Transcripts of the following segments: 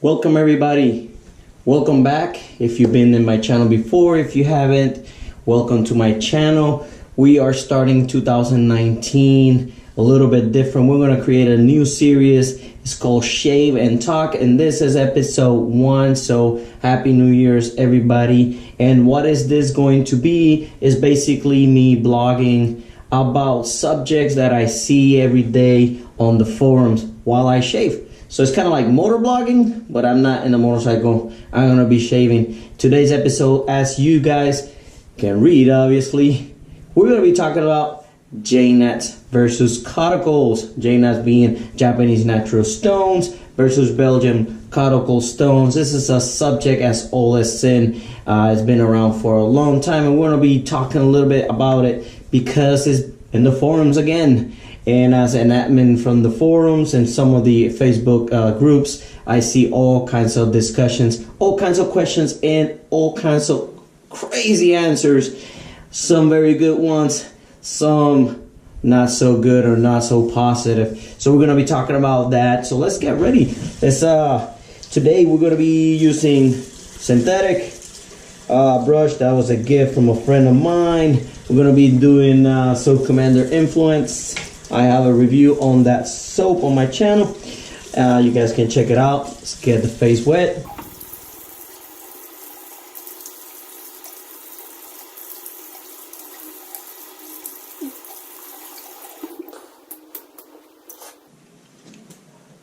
Welcome everybody. Welcome back. If you've been in my channel before, if you haven't, welcome to my channel. We are starting 2019 a little bit different. We're going to create a new series. It's called Shave and Talk, and this is episode 1. So happy New Year's everybody. And what is this going to be is basically me blogging about subjects that I see every day on the forums while I shave. So it's kind of like motor blogging, but I'm not in a motorcycle. I'm going to be shaving. Today's episode, as you guys can read, obviously, we're going to be talking about JNAT versus Coticules. JNAT being Japanese natural stones versus Belgium Coticule stones. This is a subject as old as sin. It's been around for a long time, and we're going to be talking a little bit about it because it's in the forums again. And as an admin from the forums and some of the Facebook groups, I see all kinds of discussions, all kinds of questions, and all kinds of crazy answers. Some very good ones, some not so good or not so positive. So we're going to be talking about that. So let's get ready. Today we're going to be using synthetic brush. That was a gift from a friend of mine. We're going to be doing Soap Commander Influence. I have a review on that soap on my channel. You guys can check it out. Let's get the face wet.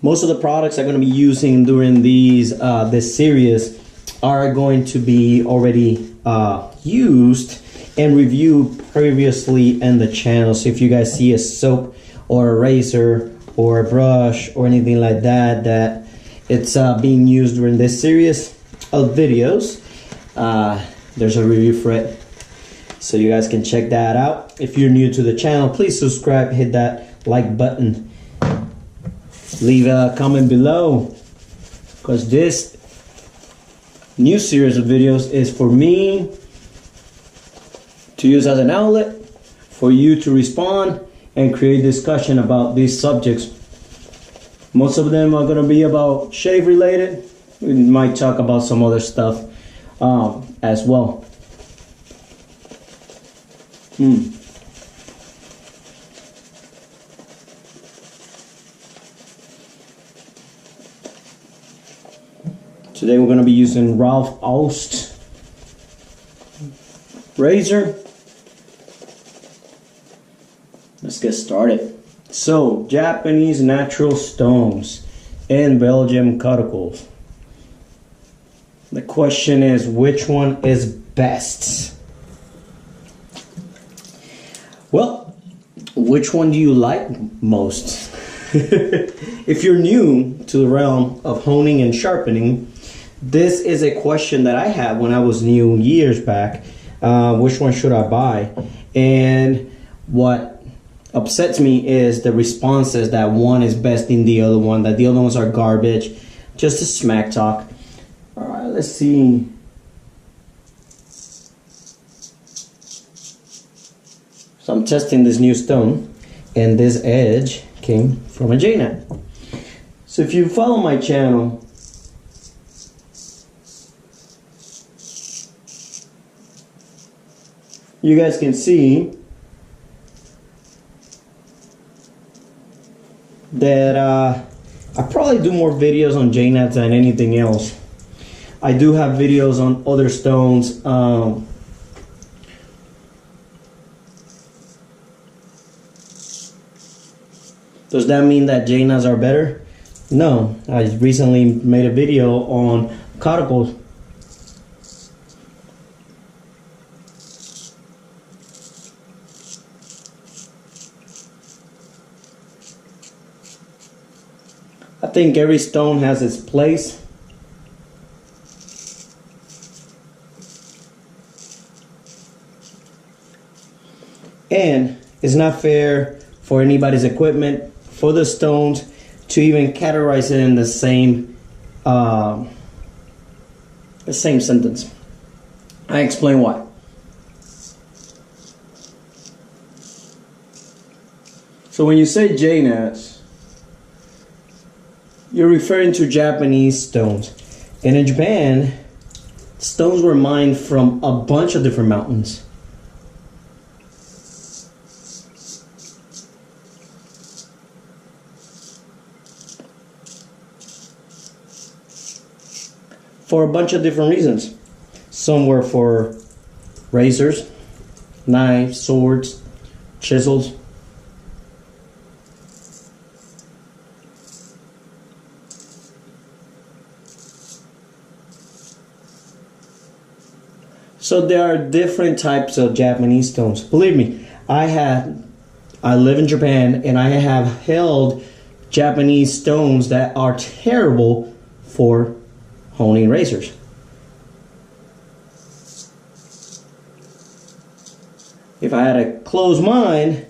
Most of the products I'm going to be using during this series are going to be already used and reviewed previously in the channel. So if you guys see a soap or a razor or a brush or anything like that it's being used during this series of videos, there's a review for it, so you guys can check that out. If you're new to the channel, please subscribe, hit that like button, leave a comment below, because this new series of videos is for me to use as an outlet for you to respond and create discussion about these subjects. Most of them are going to be about shave related. We might talk about some other stuff as well. Today we're going to be using Ralph Aust razor. Let's get started. So, Japanese natural stones and Belgium Coticles. The question is, which one is best? Well, which one do you like most? If you're new to the realm of honing and sharpening, this is a question that I had when I was new years back. Which one should I buy? And what upsets me is the responses that one is best in the other one, that the other ones are garbage. Just a smack talk. All right, let's see. So I'm testing this new stone, and this edge came from a JNAT. So if you follow my channel, you guys can see that I probably do more videos on JNAT than anything else. I do have videos on other stones. Does that mean that JNATs are better? No. I recently made a video on Coticule. I think every stone has its place. And it's not fair for anybody's equipment, for the stones, to even categorize it in the same sentence. I explain why. So when you say JNATs, you're referring to Japanese stones. And in Japan, stones were mined from a bunch of different mountains. For a bunch of different reasons. Some were for razors, knives, swords, chisels. So there are different types of Japanese stones. Believe me, I live in Japan and I have held Japanese stones that are terrible for honing razors. If I had a closed mind,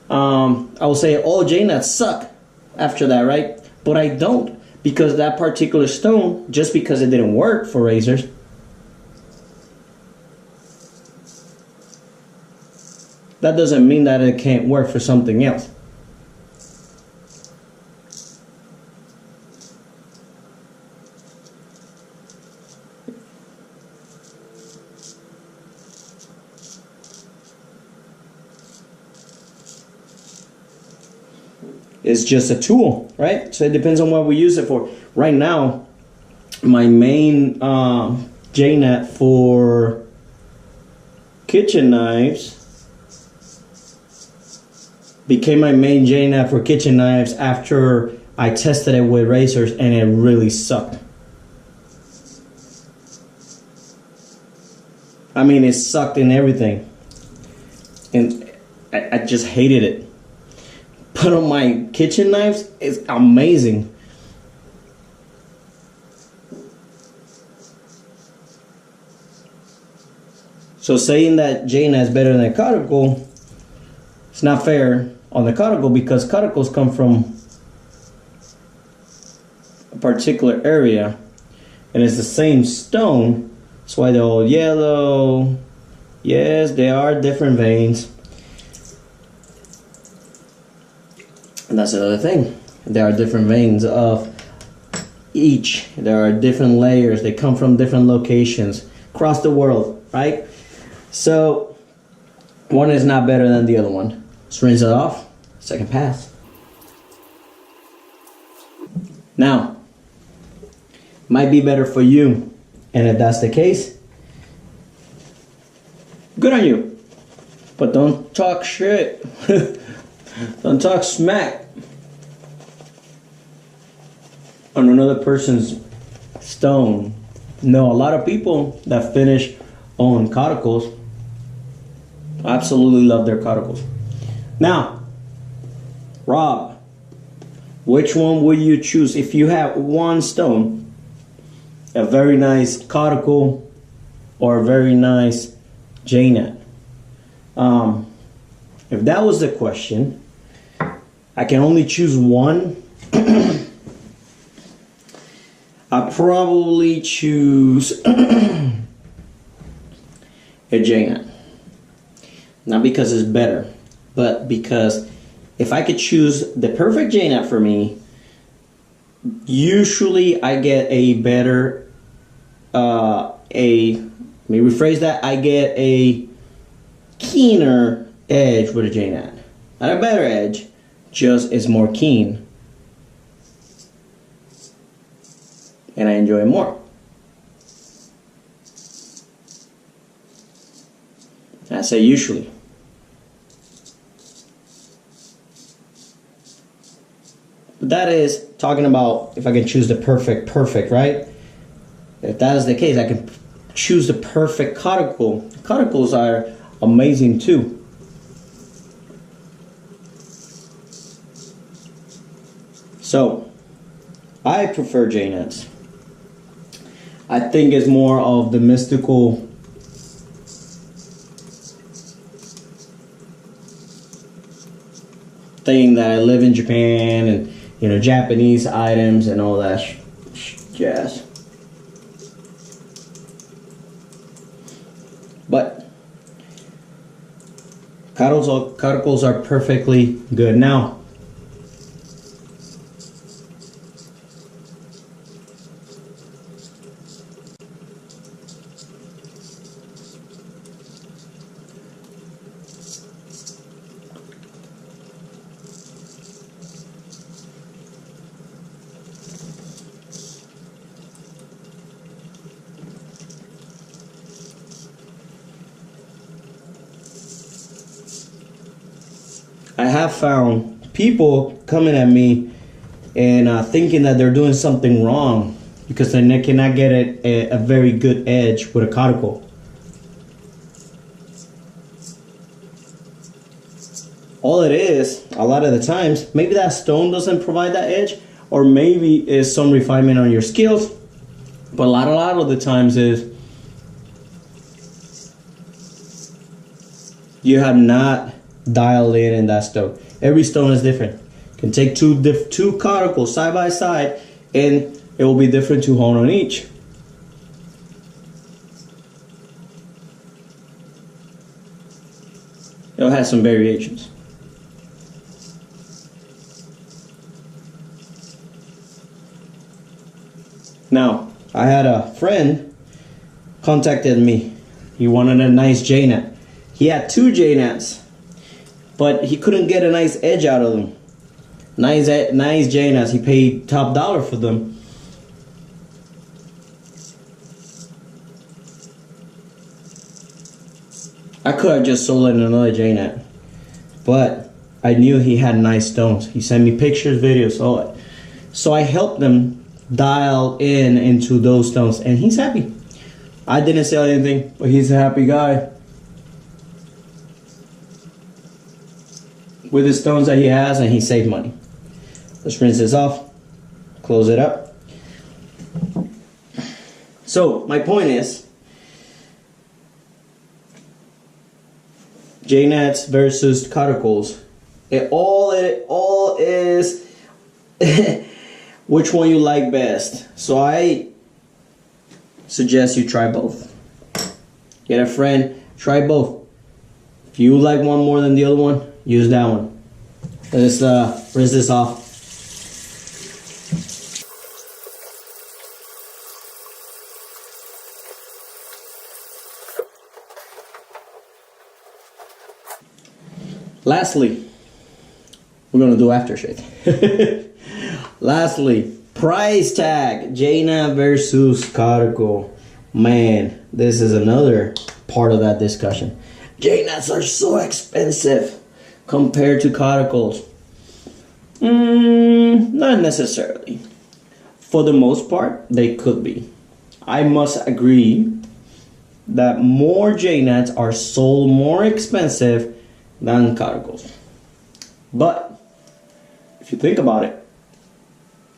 I would say, oh, JNATs suck after that, right? But I don't, because that particular stone, just because it didn't work for razors, that doesn't mean that it can't work for something else. It's just a tool, right? So it depends on what we use it for. Right now, my main JNAT for kitchen knives became my main JNAT for kitchen knives after I tested it with razors and it really sucked. I mean, it sucked in everything. And I just hated it. But on my kitchen knives, it's amazing. So saying that JNAT is better than a Coticule, it's not fair on the Coticule, because Coticules come from a particular area and it's the same stone. That's why they're all yellow. Yes, there are different veins. And that's the other thing. There are different veins of each. There are different layers. They come from different locations across the world, right? So one is not better than the other one. Let's rinse it off. Second pass. Now, might be better for you. And if that's the case, good on you. But don't talk shit. Don't talk smack on another person's stone. No, a lot of people that finish on Coticules absolutely love their Coticules. Now, Rob, which one would you choose if you have one stone, a very nice Coticule or a very nice JNAT? If that was the question, I can only choose one. I'll probably choose a JNAT. Not because it's better, but because if I could choose the perfect JNAT for me, usually I get a better, let me rephrase that, I get a keener edge with a JNAT. Not a better edge, just is more keen. And I enjoy it more. I say usually. But that is talking about if I can choose the perfect, right? If that is the case, I can choose the perfect Coticule. Coticules are amazing too. So, I prefer JNATs. I think it's more of the mystical thing that I live in Japan and, you know, Japanese items and all that jazz. But Coticules are perfectly good. Now, have found people coming at me and thinking that they're doing something wrong because they cannot get a very good edge with a cuticle. All it is, a lot of the times, maybe that stone doesn't provide that edge, or maybe it's some refinement on your skills. But a lot of the times is you have not dialed in that stone. Every stone is different. You can take two cuticles side by side, and it will be different to hone on each. It'll have some variations. Now, I had a friend contacted me. He wanted a nice JNAT. He had 2 JNATs, but he couldn't get a nice edge out of them. Nice JNATs. He paid top dollar for them. I could have just sold it in another JNAT, but I knew he had nice stones. He sent me pictures, videos, all that. So I helped them dial into those stones, and he's happy. I didn't sell anything, but he's a happy guy with the stones that he has, and he saved money. Let's rinse this off, close it up. So my point is, JNATs versus cuticles. It all is which one you like best. So I suggest you try both. Get a friend, try both. If you like one more than the other one, use that one. Let's rinse this off. Lastly, we're gonna do aftershave. Lastly, price tag, JNAT versus cuticle. Man, this is another part of that discussion. JNATs are so expensive compared to cuticles. Not necessarily. For the most part, they could be. I must agree that more JNATs are sold more expensive than cuticles. But if you think about it,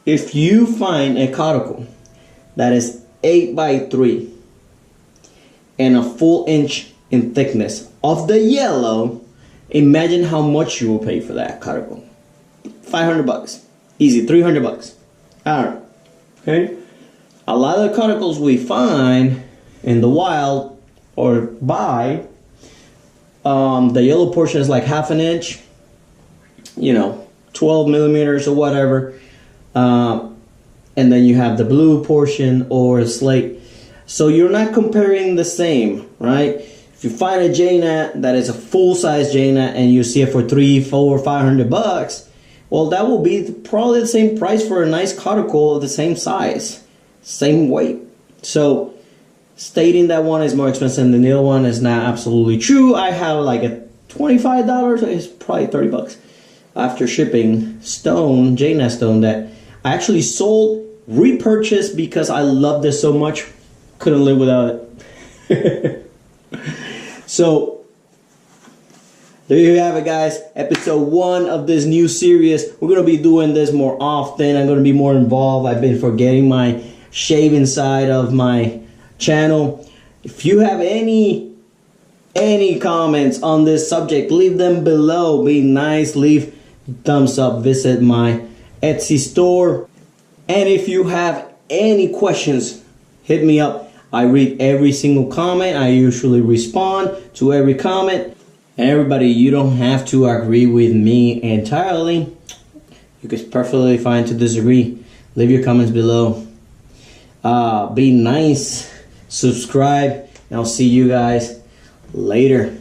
if you find a cuticle that is 8 by 3 and a full inch in thickness of the yellow, imagine how much you will pay for that cuticle. $500, easy. $300, I don't know. Okay, a lot of the cuticles we find in the wild or buy, the yellow portion is like half an inch, 12 millimeters or whatever. And then you have the blue portion or slate. So you're not comparing the same, right? If you find a JNAT that is a full-size JNAT and you see it for $300, $400, $500, well, that will be probably the same price for a nice cuticle of the same size, same weight. So stating that one is more expensive than the other one is not absolutely true. I have like a $25, it's probably $30 after shipping JNAT stone that I actually sold, repurchased because I loved it so much, couldn't live without it. So there you have it, guys. Episode 1 of this new series. We're gonna be doing this more often. I'm gonna be more involved. I've been forgetting my shaving side of my channel. If you have any comments on this subject, leave them below. Be nice, leave thumbs up, visit my Etsy store, and if you have any questions, hit me up. I read every single comment. I usually respond to every comment. And everybody, you don't have to agree with me entirely. You can perfectly fine to disagree. Leave your comments below. Be nice, subscribe, and I'll see you guys later.